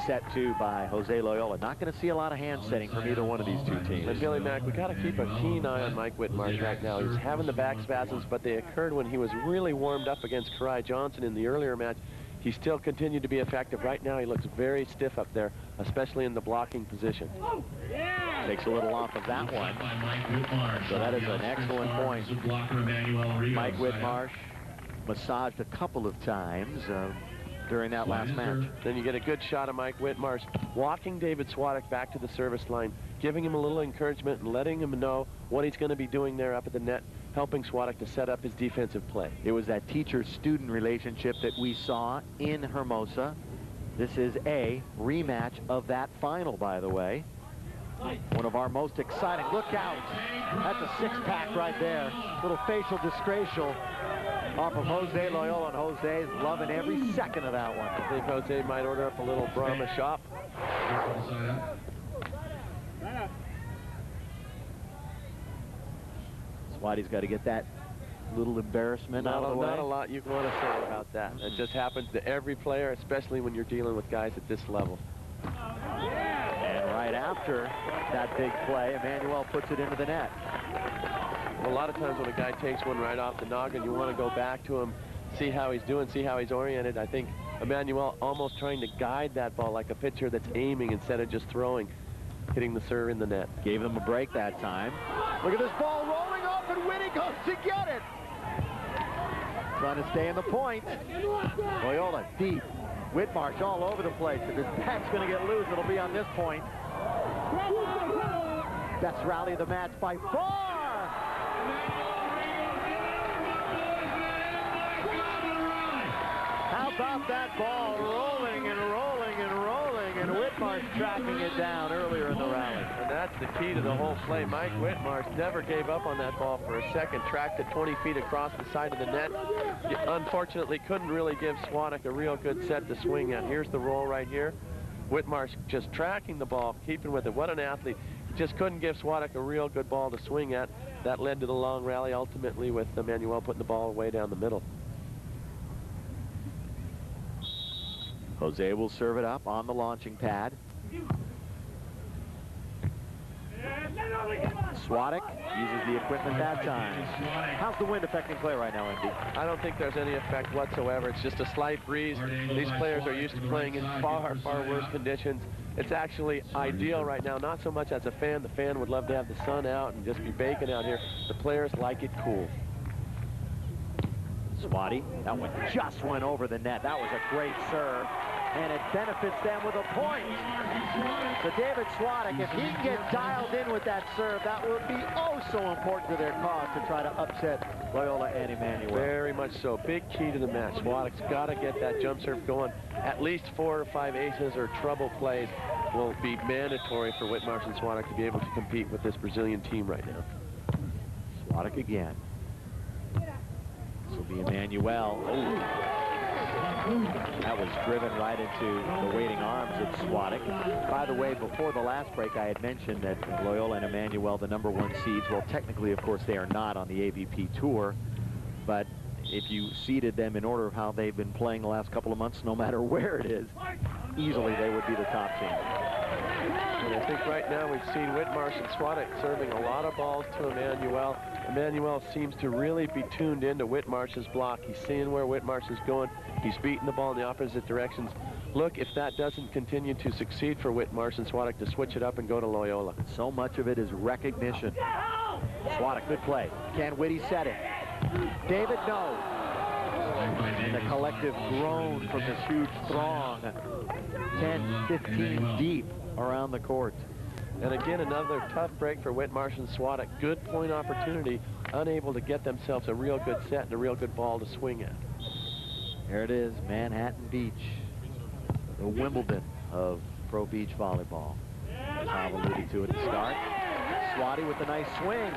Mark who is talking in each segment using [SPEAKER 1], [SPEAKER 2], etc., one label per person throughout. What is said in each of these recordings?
[SPEAKER 1] Set two by Jose Loiola. Not going to see a lot of hand setting from either one of these two teams.
[SPEAKER 2] And Billy Mack, we got to keep a keen eye on Mike Whitmarsh right now. He's having the back spasms, but they occurred when he was really warmed up against Karai Johnson in the earlier match. He still continued to be effective. Right now, he looks very stiff up there, especially in the blocking position.
[SPEAKER 1] Takes a little off of that one. So that is an excellent point. Mike Whitmarsh massaged a couple of times during that last match.
[SPEAKER 2] Then you get a good shot of Mike Whitmarsh walking David Swatick back to the service line, giving him a little encouragement and letting him know what he's going to be doing there up at the net, helping Swatick to set up his defensive play.
[SPEAKER 1] It was that teacher-student relationship that we saw in Hermosa. This is a rematch of that final, by the way. One of our most exciting. Look out. That's a six-pack right there. Little facial disgracial off of Jose Loiola, and Jose's loving every second of that one.
[SPEAKER 2] I think Jose might order up a little Brahma shop.
[SPEAKER 1] Swatick's got to get that little embarrassment out of the way.
[SPEAKER 2] Not a lot you want to say about that. It just happens to every player, especially when you're dealing with guys at this level.
[SPEAKER 1] And right after that big play, Emmanuel puts it into the net.
[SPEAKER 2] Well, a lot of times when a guy takes one right off the noggin, you want to go back to him, see how he's doing, see how he's oriented. I think Emmanuel almost trying to guide that ball like a pitcher that's aiming instead of just throwing, hitting the serve in the net.
[SPEAKER 1] Gave them a break that time. Look at this ball rolling off, and Winnie goes to get it. Trying to stay in the point. Loiola deep. Whitmarsh all over the place. If his pack's going to get loose, it'll be on this point. Best rally of the match by far. How about that ball rolling and rolling and rolling, and Whitmarsh tracking it down earlier in the rally.
[SPEAKER 2] And that's the key to the whole play. Mike Whitmarsh never gave up on that ball for a second, tracked it 20 feet across the side of the net. Unfortunately, couldn't really give Swatick a real good set to swing at. Here's the roll right here. Whitmarsh just tracking the ball, keeping with it. What an athlete. Just couldn't give Swatick a real good ball to swing at. That led to the long rally, ultimately with Emmanuel putting the ball way down the middle.
[SPEAKER 1] Jose will serve it up on the launching pad. Swatick uses the equipment that time. How's the wind affecting play right now, Andy?
[SPEAKER 2] I don't think there's any effect whatsoever. It's just a slight breeze. These players are used to playing in far, far worse conditions. It's actually ideal right now, not so much as a fan. The fan would love to have the sun out and just be baking out here. The players like it cool.
[SPEAKER 1] Swati, that one just went over the net. That was a great serve, and it benefits them with a point. So David Swatick, if he can get dialed in with that serve, that will be oh so important to their cause to try to upset Loiola and Emmanuel.
[SPEAKER 2] Very much so. Big key to the match. Swatick's got to get that jump serve going. At least 4 or 5 aces or trouble plays will be mandatory for Whitmarsh and Swatick to be able to compete with this Brazilian team right now.
[SPEAKER 1] Swatick again. This will be Emmanuel. Ooh. That was driven right into the waiting arms of Swatick. By the way, before the last break, I had mentioned that Loiola and Emmanuel, the #1 seeds, well, technically, of course, they are not on the AVP Tour, but if you seeded them in order of how they've been playing the last couple of months, no matter where it is, easily they would be the top team.
[SPEAKER 2] And I think right now we've seen Whitmarsh and Swatick serving a lot of balls to Emmanuel. Emmanuel seems to really be tuned into Whitmarsh's block. He's seeing where Whitmarsh is going. He's beating the ball in the opposite directions. Look, if that doesn't continue to succeed for Whitmarsh and Swatick to switch it up and go to Loiola.
[SPEAKER 1] So much of it is recognition. Swatick, good play. Can Whitty set it? David, no. And the collective groan from this huge throng. 10, 15 deep around the court.
[SPEAKER 2] And again, another tough break for Whitmarsh and Swatick. Good point opportunity, unable to get themselves a real good set and a real good ball to swing at.
[SPEAKER 1] There it is, Manhattan Beach, the Wimbledon of pro beach volleyball. Tom alluded to it at the start. Swati with a nice swing.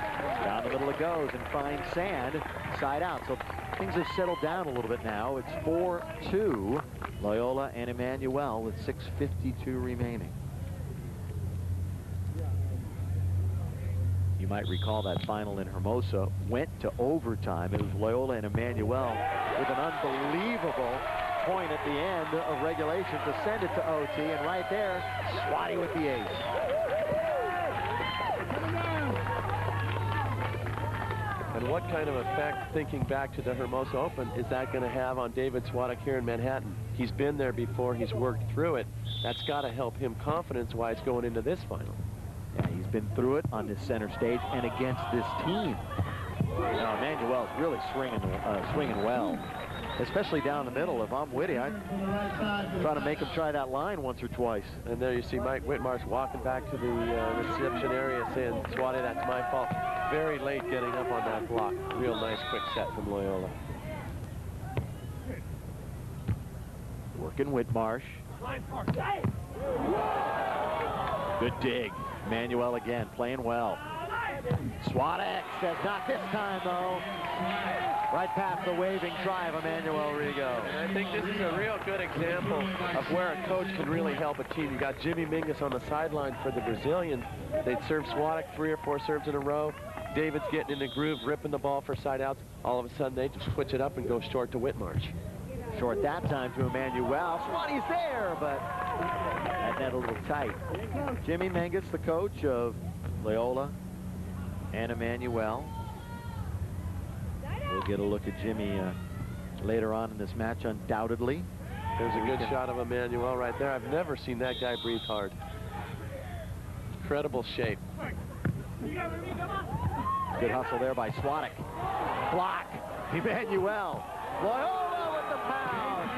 [SPEAKER 1] Down the middle it goes and finds sand, side out. So things have settled down a little bit now. It's 4-2, Loiola and Emmanuel with 6:52 remaining. You might recall that final in Hermosa went to overtime. It was Loiola and Emmanuel with an unbelievable point at the end of regulation to send it to OT, and right there, Swatick with the ace.
[SPEAKER 2] And what kind of effect, thinking back to the Hermosa Open, is that going to have on David Swatick here in Manhattan? He's been there before. He's worked through it. That's got to help him confidence-wise going into this final.
[SPEAKER 1] Yeah, he's been through it on this center stage and against this team. Now, Emmanuel's really swinging well, especially down the middle. If I'm Whitty, I'd try to make him try that line once or twice.
[SPEAKER 2] And there you see Mike Whitmarsh walking back to the reception area saying, Swatick, that's my fault. Very late getting up on that block. Real nice quick set from Loiola.
[SPEAKER 1] Working Whitmarsh. Good dig. Manuel again, playing well. Swatick says not this time, though. Right past the waving drive of Emmanuel Rego.
[SPEAKER 2] And I think this is a real good example of where a coach can really help a team. You got Jimmy Mingus on the sideline for the Brazilians. They'd serve Swatick 3 or 4 serves in a row. David's getting in the groove, ripping the ball for side outs. All of a sudden, they just switch it up and go short to Whitmarsh.
[SPEAKER 1] Short that time to Emmanuel. Swatick's there, but that net a little tight. Jimmy Mingus, the coach of Loiola and Emmanuel. We'll get a look at Jimmy later on in this match, undoubtedly.
[SPEAKER 2] There's a good shot of Emmanuel right there. I've never seen that guy breathe hard. Incredible shape.
[SPEAKER 1] Good hustle there by Swatick. Block. Emmanuel. Loiola with the pound.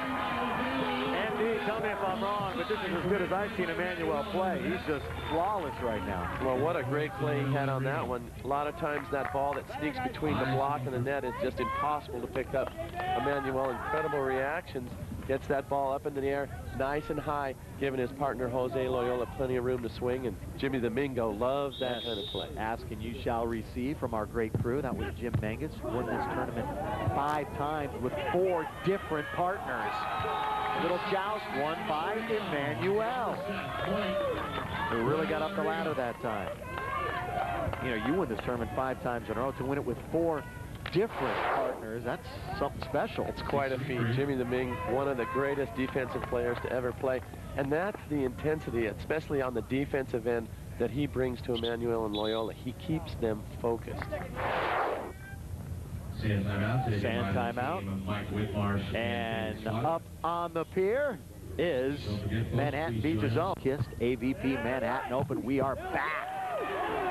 [SPEAKER 1] MD, tell me if I'm wrong, but this is as good as I've seen Emmanuel play. He's just flawless right now.
[SPEAKER 2] Well, what a great play he had on that one. A lot of times that ball that sneaks between the block and the net is just impossible to pick up. Emmanuel, incredible reactions. Gets that ball up into the air, nice and high, giving his partner Jose Loiola plenty of room to swing, and Jimmy the Mingo loves that kind of play.
[SPEAKER 1] Ask and you shall receive from our great crew. That was Jim Mingus, won this tournament 5 times with 4 different partners. Little joust won by Emmanuel, who really got up the ladder that time. You know, you win this tournament 5 times in a row. To win it with 4 different partners, that's something special.
[SPEAKER 2] It's quite a feat. Jimmy the Ming, one of the greatest defensive players to ever play, and that's the intensity, especially on the defensive end, that he brings to Emmanuel and Loiola. He keeps them focused.
[SPEAKER 3] Sand
[SPEAKER 1] timeout. And up on the pier is Manhattan Beach's own Kissed AVP Manhattan Open. We are back.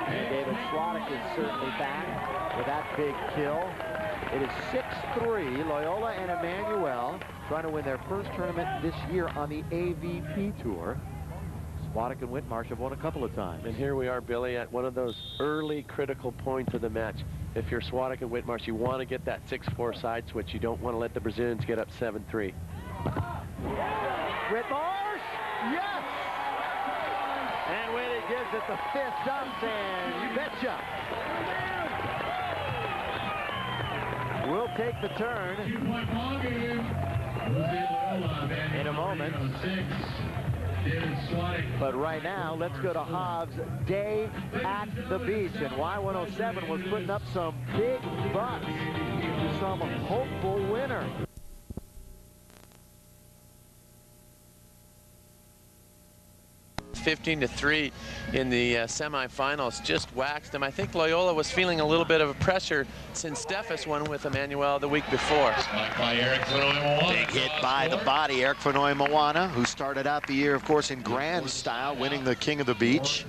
[SPEAKER 1] And David Swatick is certainly back with that big kill. It is 6-3. Loiola and Emmanuel trying to win their first tournament this year on the AVP Tour. Swatick and Whitmarsh have won a couple of times.
[SPEAKER 2] And here we are, Billy, at one of those early critical points of the match. If you're Swatick and Whitmarsh, you want to get that 6-4 side switch. You don't want to let the Brazilians get up 7-3.
[SPEAKER 1] Whitmarsh, yes! And Whitty gives it the fist up, and you betcha. We'll take the turn in a moment. But right now, let's go to Hobbs' Day at the Beach. And Y107 was putting up some big bucks to some hopeful winner.
[SPEAKER 2] 15-3 in the semifinals, just waxed him. I think Loiola was feeling a little bit of a pressure since Steffes won with Emmanuel the week before.
[SPEAKER 4] Big hit by the body, Eric Fenoy Moana, who started out the year, of course, in grand style, winning the King of the Beach.